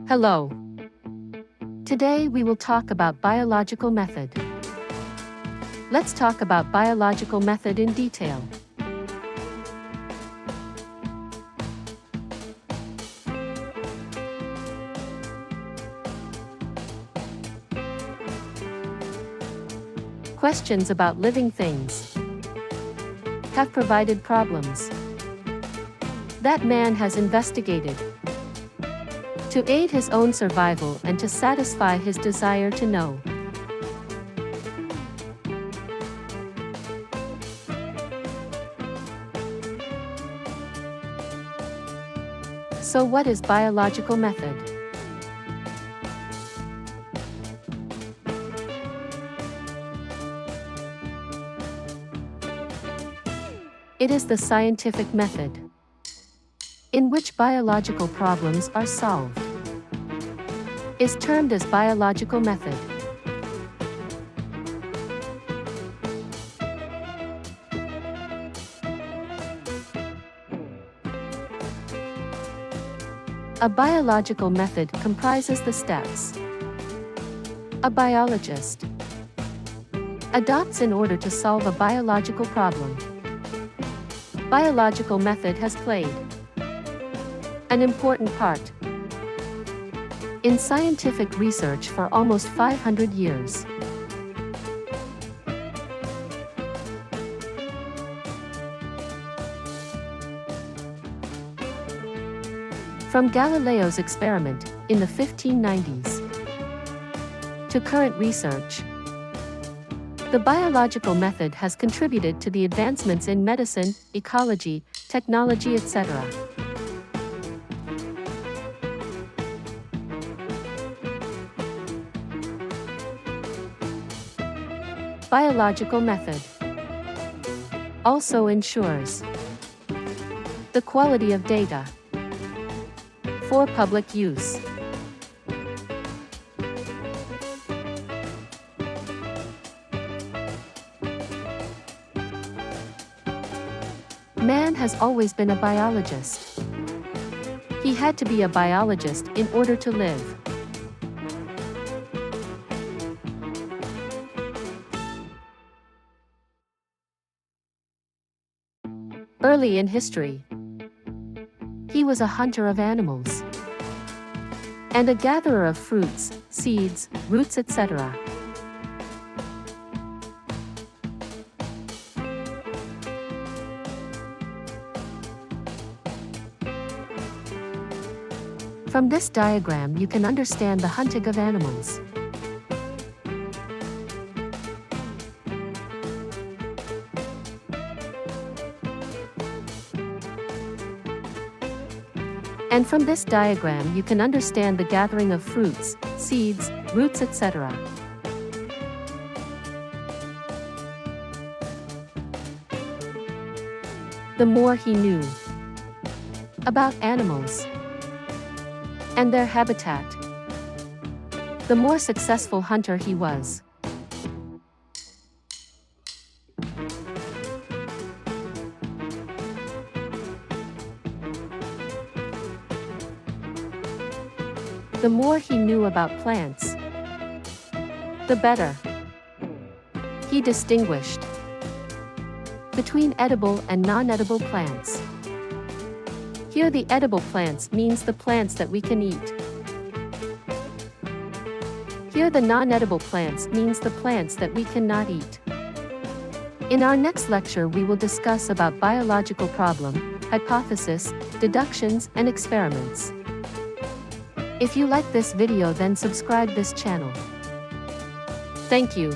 Hello. Today we will talk about biological method. Let's talk about biological method in detail. Questions about living things have provided problems that man has investigated to aid his own survival and to satisfy his desire to know. So what is biological method? It is the scientific method in which biological problems are solved. Is termed as biological method. A biological method comprises the steps a biologist adopts in order to solve a biological problem. Biological method has played an important part in scientific research for almost 500 years. From Galileo's experiment in the 1590s to current research, the biological method has contributed to the advancements in medicine, ecology, technology, etc. Biological method also ensures the quality of data for public use. Man has always been a biologist. He had to be a biologist in order to live. Early in history, he was a hunter of animals and a gatherer of fruits, seeds, roots, etc. From this diagram you can understand the hunting of animals. And from this diagram you can understand the gathering of fruits, seeds, roots, etc. The more he knew about animals and their habitat, the more successful hunter he was. The more he knew about plants, the better. He distinguished between edible and non-edible plants. Here the edible plants means the plants that we can eat. Here the non-edible plants means the plants that we cannot eat. In our next lecture we will discuss about biological problem, hypothesis, deductions and experiments. If you like this video then subscribe this channel. Thank you.